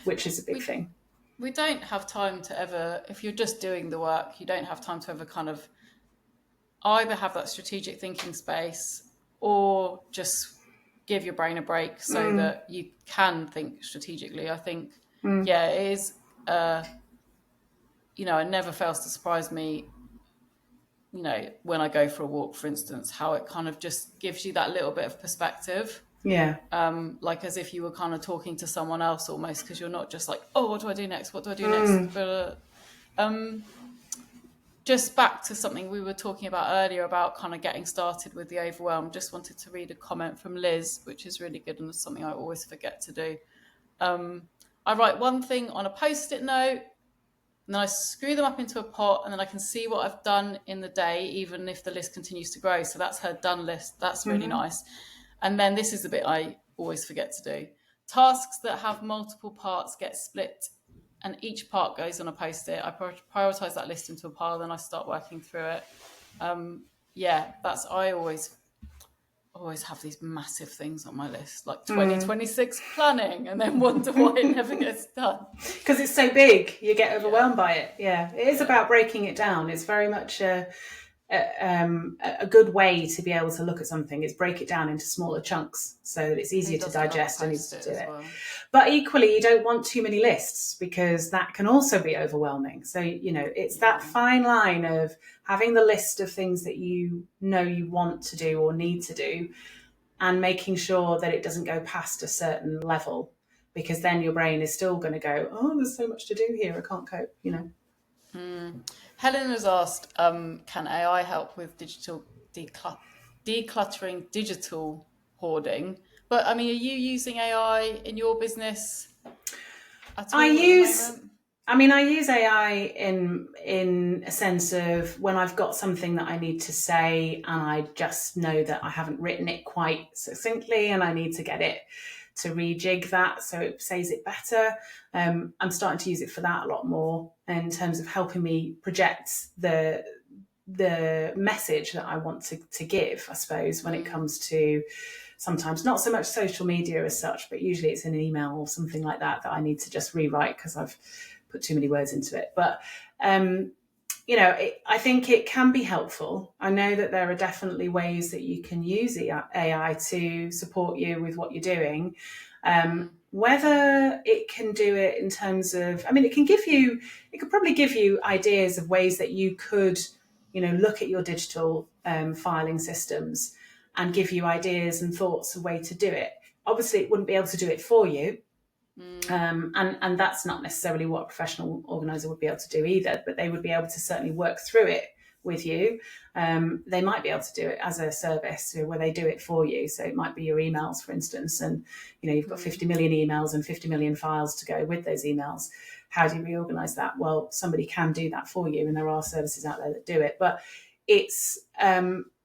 which is a big thing. We don't have time to ever, if you're just doing the work, you don't have time to ever kind of either have that strategic thinking space, or just give your brain a break so that you can think strategically. I think, it is, it never fails to surprise me, when I go for a walk, for instance, how it kind of just gives you that little bit of perspective. Yeah. Like as if you were kind of talking to someone else almost, because you're not just like, oh, what do I do next? What do I do next? But just back to something we were talking about earlier about kind of getting started with the overwhelm. Just wanted to read a comment from Liz, which is really good, and it's something I always forget to do. I write one thing on a Post-it note, and then I screw them up into a pot, and then I can see what I've done in the day, even if the list continues to grow. So that's her done list. That's really nice. And then this is the bit I always forget to do. Tasks that have multiple parts get split, and each part goes on a Post-it. I prioritize that list into a pile, then I start working through it. I always have these massive things on my list, like 2026 planning, and then wonder why it never gets done. Because it's so big, you get overwhelmed by it. Yeah, it is about breaking it down. It's very much a good way to be able to look at something is break it down into smaller chunks so that it's easier to digest and easier to do it. Well. But equally, you don't want too many lists, because that can also be overwhelming. So, it's that fine line of having the list of things that you want to do or need to do, and making sure that it doesn't go past a certain level, because then your brain is still going to go, oh, there's so much to do here, I can't cope, Helen has asked, can AI help with digital decluttering digital hoarding? But I mean, are you using AI in your business at all? I use AI in a sense of when I've got something that I need to say, and I just know that I haven't written it quite succinctly, and I need to get it to rejig that so it says it better. I'm starting to use it for that a lot more, in terms of helping me project the the message that I want to give, I suppose, when it comes to sometimes not so much social media as such, but usually it's an email or something like that I need to just rewrite because I've put too many words into it. But I think it can be helpful. I know that there are definitely ways that you can use AI to support you with what you're doing. Whether it can do it in terms of, it could probably give you ideas of ways that you could, look at your digital filing systems and give you ideas and thoughts of way to do it. Obviously, it wouldn't be able to do it for you. And that's not necessarily what a professional organiser would be able to do either, but they would be able to certainly work through it with you. They might be able to do it as a service where they do it for you. So it might be your emails, for instance, and you've got 50 million emails and 50 million files to go with those emails. How do you reorganise that? Well, somebody can do that for you, and there are services out there that do it. But it's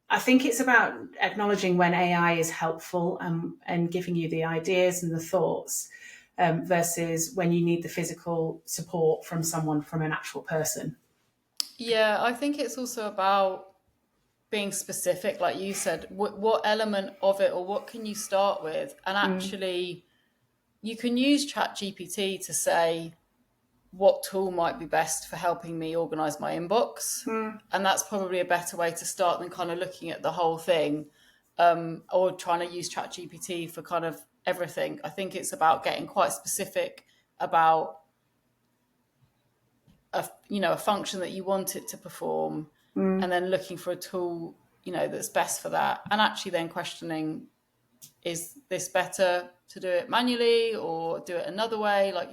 I think it's about acknowledging when AI is helpful and giving you the ideas and the thoughts. Versus when you need the physical support from someone, from an actual person. Yeah, I think it's also about being specific, like you said. What element of it, or what can you start with? And actually, you can use ChatGPT to say what tool might be best for helping me organise my inbox. And that's probably a better way to start than kind of looking at the whole thing, or trying to use ChatGPT for kind of everything. I think it's about getting quite specific about a function that you want it to perform, and then looking for a tool that's best for that, and actually then questioning, is this better to do it manually or do it another way? Like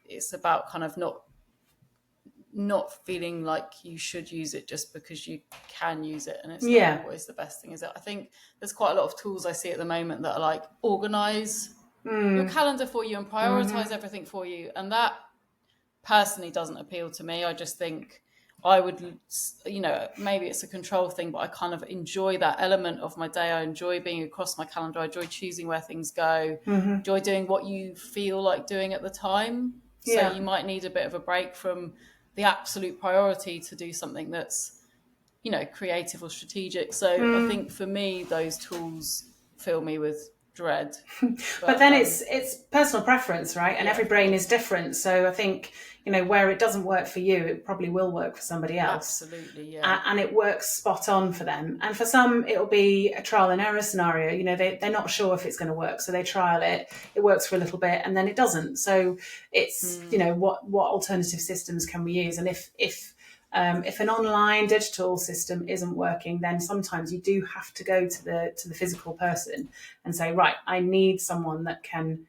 it's about kind of not feeling like you should use it just because you can use it, and it's not always the best thing, is it? I think there's quite a lot of tools I see at the moment that are like organize your calendar for you and prioritize everything for you, and that personally doesn't appeal to me. I just think I would, maybe it's a control thing, but I kind of enjoy that element of my day. I enjoy being across my calendar. I enjoy choosing where things go. Enjoy doing what you feel like doing at the time. So you might need a bit of a break from the absolute priority to do something that's, creative or strategic. So I think for me, those tools fill me with dread. But then it's personal preference, right? And every brain is different. So I think, where it doesn't work for you, it probably will work for somebody else. Absolutely, yeah. And it works spot on for them. And for some, it'll be a trial and error scenario. They're not sure if it's going to work. So they trial it, it works for a little bit, and then it doesn't. So it's, what alternative systems can we use? And if an online digital system isn't working, then sometimes you do have to go to the physical person and say, right, I need someone that can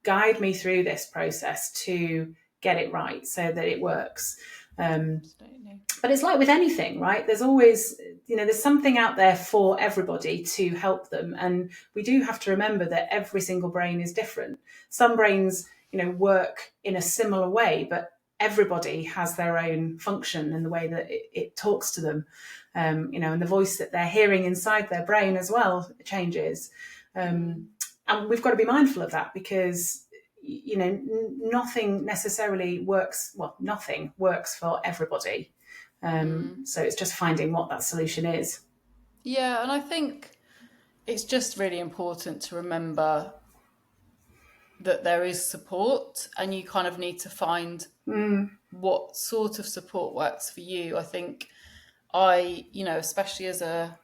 guide me through this process to get it right so that it works. But it's like with anything, right? There's always, there's something out there for everybody to help them. And we do have to remember that every single brain is different. Some brains, work in a similar way, but everybody has their own function and the way that it talks to them, and the voice that they're hearing inside their brain as well changes. And we've got to be mindful of that because, nothing necessarily works. Well, nothing works for everybody. So it's just finding what that solution is. Yeah, and I think it's just really important to remember that there is support, and you kind of need to find what sort of support works for you. I think especially as a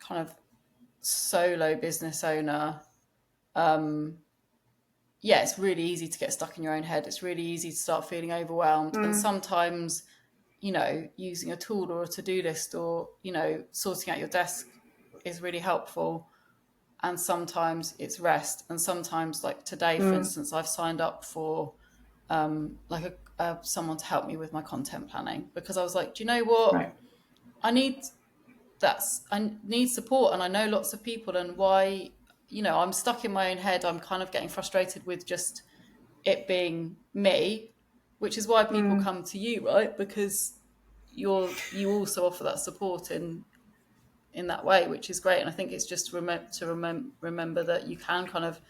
kind of solo business owner, it's really easy to get stuck in your own head. It's really easy to start feeling overwhelmed. And sometimes, using a tool or a to-do list or, sorting out your desk is really helpful. And sometimes it's rest. And sometimes, like today, for instance, I've signed up for someone to help me with my content planning, because I was like, do you know what? Right. I need support, and I know lots of people, and why, I'm stuck in my own head. I'm kind of getting frustrated with just it being me, which is why people come to you, right? Because you also offer that support in that way, which is great. And I think it's just remember that you can kind of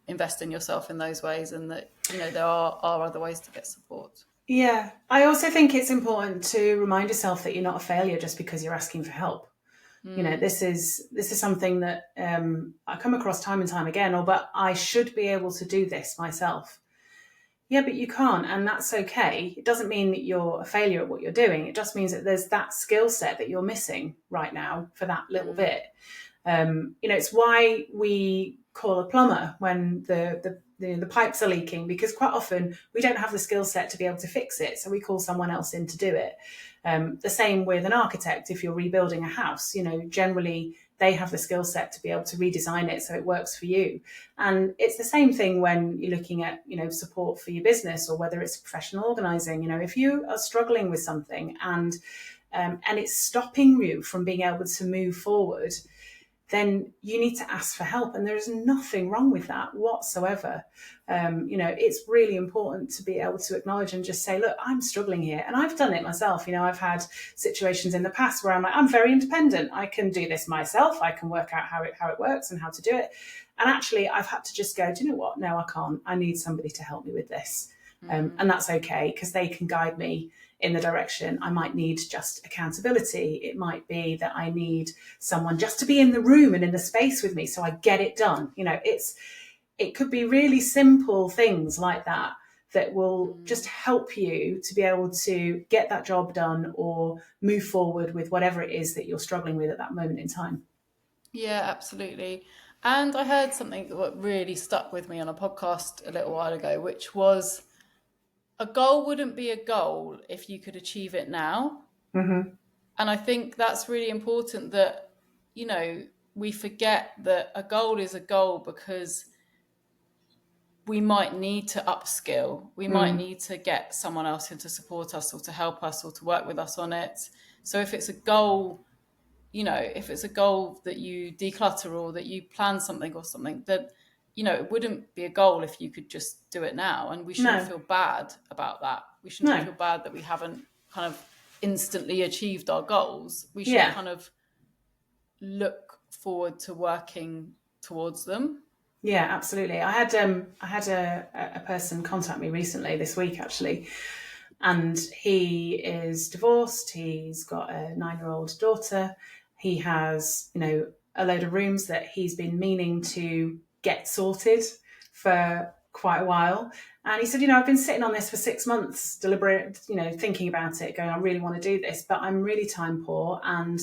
invest in yourself in those ways, and that there are other ways to get support. Yeah. I also think it's important to remind yourself that you're not a failure just because you're asking for help. This is something that I come across time and time again. Oh, but I should be able to do this myself. Yeah, but you can't, and that's okay. It doesn't mean that you're a failure at what you're doing. It just means that there's that skill set that you're missing right now for that little bit. It's why we call a plumber when the pipes are leaking, because quite often we don't have the skill set to be able to fix it, so we call someone else in to do it. The same with an architect. If you're rebuilding a house, generally they have the skill set to be able to redesign it so it works for you. And it's the same thing when you're looking at, support for your business, or whether it's professional organising. If you are struggling with something and it's stopping you from being able to move forward, then you need to ask for help. And there is nothing wrong with that whatsoever. It's really important to be able to acknowledge and just say, look, I'm struggling here. And I've done it myself. I've had situations in the past where I'm like, I'm very independent. I can do this myself. I can work out how it works and how to do it. And actually, I've had to just go, do you know what? No, I can't. I need somebody to help me with this. And that's okay, because they can guide me in the direction. I might need just accountability. It might be that I need someone just to be in the room and in the space with me so I get it done. It could be really simple things like that will just help you to be able to get that job done or move forward with whatever it is that you're struggling with at that moment in time. Yeah, absolutely. And I heard something that really stuck with me on a podcast a little while ago, which was a goal wouldn't be a goal if you could achieve it now. Mm-hmm. And I think that's really important, that, we forget that a goal is a goal because we might need to upskill. We might need to get someone else in to support us or to help us or to work with us on it. So if it's a goal, if it's a goal that you declutter or that you plan something or something, that, it wouldn't be a goal if you could just do it now. And we shouldn't feel bad about that. We shouldn't feel bad that we haven't kind of instantly achieved our goals. We should kind of look forward to working towards them. Yeah, absolutely. I had a person contact me recently this week, actually, and he is divorced. He's got a 9-year-old daughter. He has, a load of rooms that he's been meaning to get sorted for quite a while. And he said, I've been sitting on this for 6 months, deliberate, thinking about it, going, I really want to do this, but I'm really time poor and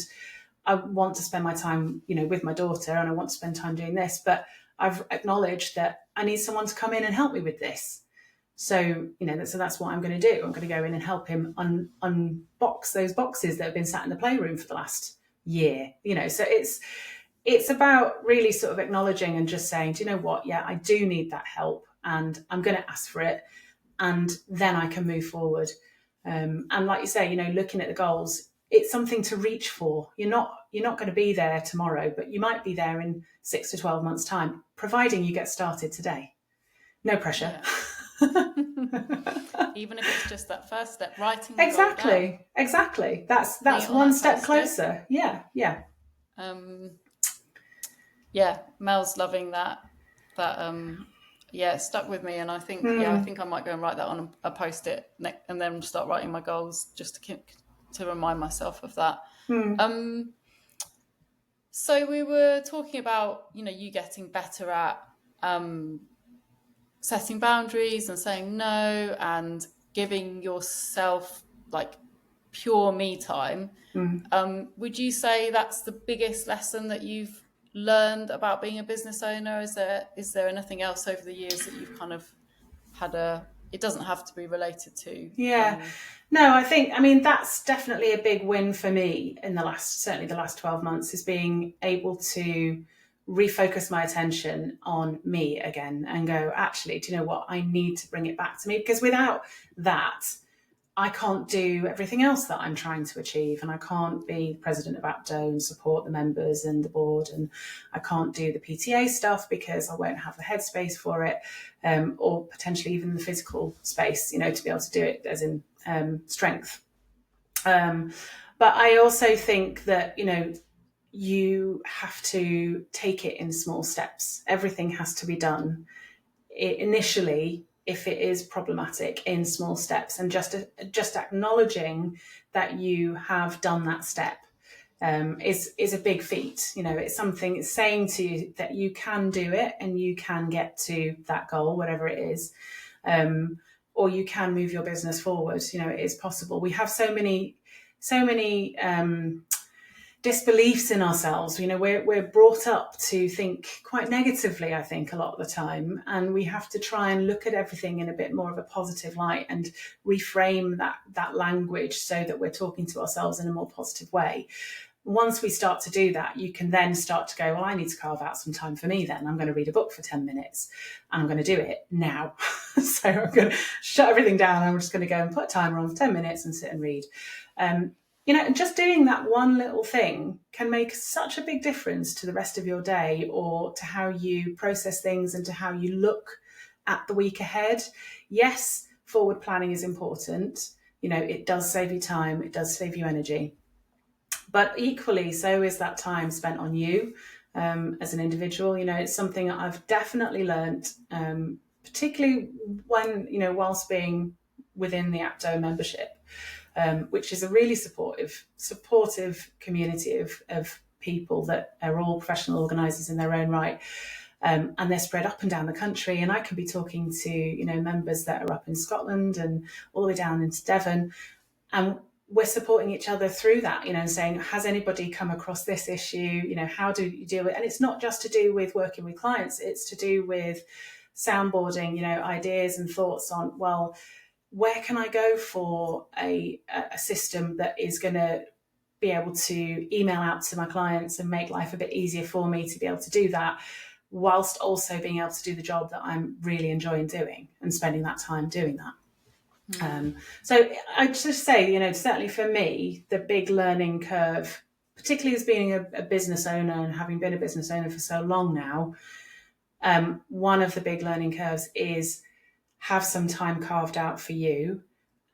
I want to spend my time, with my daughter, and I want to spend time doing this, but I've acknowledged that I need someone to come in and help me with this. So, so that's what I'm going to do. I'm going to go in and help him unbox those boxes that have been sat in the playroom for the last year. So it's about really sort of acknowledging and just saying, do you know what? Yeah, I do need that help, and I'm going to ask for it, and then I can move forward. And like you say, looking at the goals, it's something to reach for. You're not going to be there tomorrow, but you might be there in 6 to 12 months' time, providing you get started today. No pressure. Yeah. Even if it's just that first step, writing the Exactly. That's one step closer. Yeah. Yeah, Mel's loving that. It stuck with me, and I think I think I might go and write that on a post-it and then start writing my goals just to remind myself of that. So we were talking about, you getting better at setting boundaries and saying no and giving yourself like pure me time. Would you say that's the biggest lesson that you've learned about being a business owner? Is there anything else over the years that you've kind of had it doesn't have to be related to? No, I mean, that's definitely a big win for me in certainly the last 12 months, is being able to refocus my attention on me again and go, actually, do you know what? I need to bring it back to me, because without that, I can't do everything else that I'm trying to achieve, and I can't be president of APDO and support the members and the board, and I can't do the PTA stuff because I won't have the headspace for it, or potentially even the physical space, to be able to do it, as in strength. But I also think that, you have to take it in small steps. Everything has to be done initially if it is problematic in small steps, and just acknowledging that you have done that step is a big feat. It's something, it's saying to you that you can do it and you can get to that goal, whatever it is, or you can move your business forward. It is possible. We have so many disbeliefs in ourselves. We're brought up to think quite negatively, I think, a lot of the time, and we have to try and look at everything in a bit more of a positive light and reframe that language so that we're talking to ourselves in a more positive way. Once we start to do that, you can then start to go, well, I need to carve out some time for me then. I'm going to read a book for 10 minutes and I'm going to do it now. So I'm going to shut everything down. I'm just going to go and put a timer on for 10 minutes and sit and read. And just doing that one little thing can make such a big difference to the rest of your day, or to how you process things and to how you look at the week ahead. Yes, forward planning is important. It does save you time. It does save you energy. But equally, so is that time spent on you as an individual. It's something that I've definitely learned, particularly when, whilst being within the APDO membership, which is a really supportive community of people that are all professional organisers in their own right. And they're spread up and down the country. And I can be talking to, members that are up in Scotland and all the way down into Devon. And we're supporting each other through that, and saying, has anybody come across this issue? How do you deal with it? And it's not just to do with working with clients. It's to do with soundboarding, ideas and thoughts on, well, where can I go for a system that is going to be able to email out to my clients and make life a bit easier for me to be able to do that, whilst also being able to do the job that I'm really enjoying doing and spending that time doing that. So I just say, certainly for me, the big learning curve, particularly as being a business owner and having been a business owner for so long now, one of the big learning curves is have some time carved out for you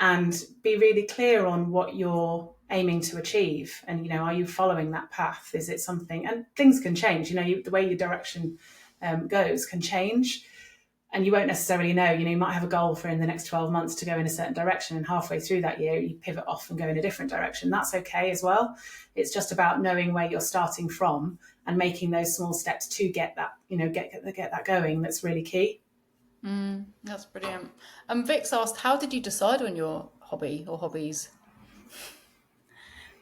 and be really clear on what you're aiming to achieve. And, are you following that path? Is it something, and things can change, the way your direction goes can change. And you won't necessarily know, you might have a goal for in the next 12 months to go in a certain direction, and halfway through that year, you pivot off and go in a different direction. That's okay as well. It's just about knowing where you're starting from and making those small steps to get that, get that going. That's really key. That's brilliant. Vix asked, how did you decide on your hobby or hobbies?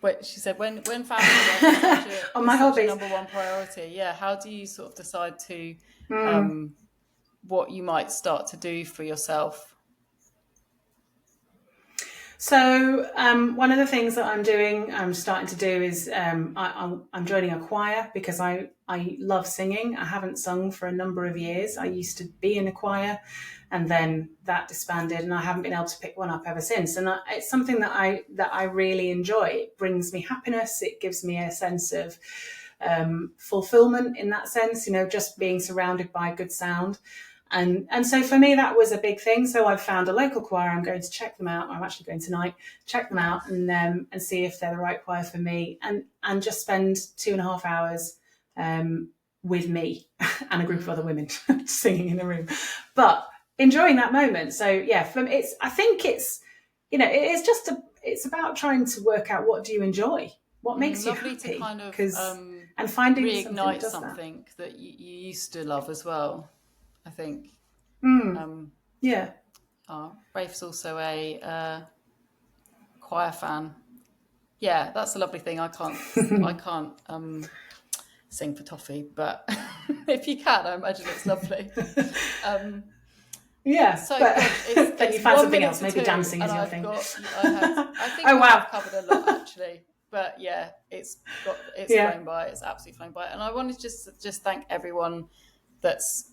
Wait, she said, when family work is on my hobbies, number one priority. Yeah. How do you sort of decide to, what you might start to do for yourself? So one of the things that I'm starting to do is I'm joining a choir because I love singing. I haven't sung for a number of years. I used to be in a choir, and then that disbanded, and I haven't been able to pick one up ever since. And it's something that I really enjoy. It brings me happiness. It gives me a sense of fulfillment in that sense, just being surrounded by good sound. And so for me, that was a big thing. So I've found a local choir. I'm going to check them out. I'm actually going tonight, check them out and see if they're the right choir for me, and just spend 2.5 hours with me and a group of other women singing in a room, but enjoying that moment. So yeah, for me, it's about trying to work out, what do you enjoy? What makes you happy? To kind of and finding reignite something that you used to love as well, I think. Yeah. Rafe's also a choir fan. Yeah, that's a lovely thing. I can't sing for toffee, but if you can, I imagine it's lovely. Yeah, so but then you find something else, maybe dancing is your thing. I think I've covered a lot actually, but yeah, it's flown by. It's absolutely flown by, and I wanted to just thank everyone that's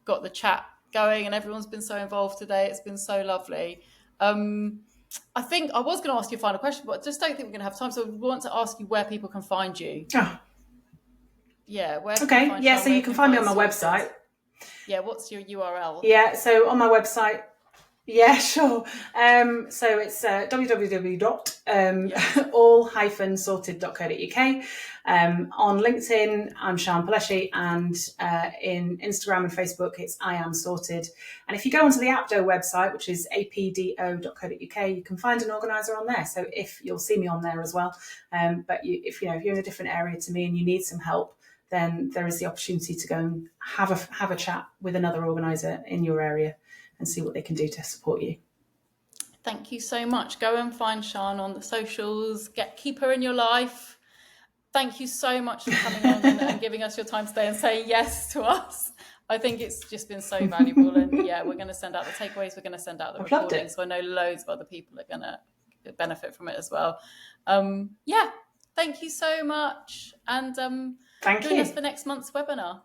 got the chat going, and everyone's been so involved today. It's been so lovely. I think I was going to ask you a final question, but I just don't think we're going to have time. So we want to ask you where people can find you. Oh. Yeah. Where? Okay. Yeah. So you can find me on my website. Yeah. What's your URL? Yeah. So on my website, Yeah, sure. So it's www.all-sorted.co.uk. On LinkedIn, I'm Siân Pelleschi, and in Instagram and Facebook, it's I Am Sorted. And if you go onto the APDO website, which is apdo.co.uk, you can find an organiser on there. So if you'll see me on there as well. But if you're in a different area to me and you need some help, then there is the opportunity to go and have a chat with another organiser in your area and see what they can do to support you. Thank you so much. Go and find Siân on the socials. Keep her in your life. Thank you so much for coming on and giving us your time today and saying yes to us. I think it's just been so valuable. And yeah, we're going to send out the takeaways. We're going to send out the recordings. So I know loads of other people are going to benefit from it as well. Yeah, thank you so much. And Thank join you us for next month's webinar.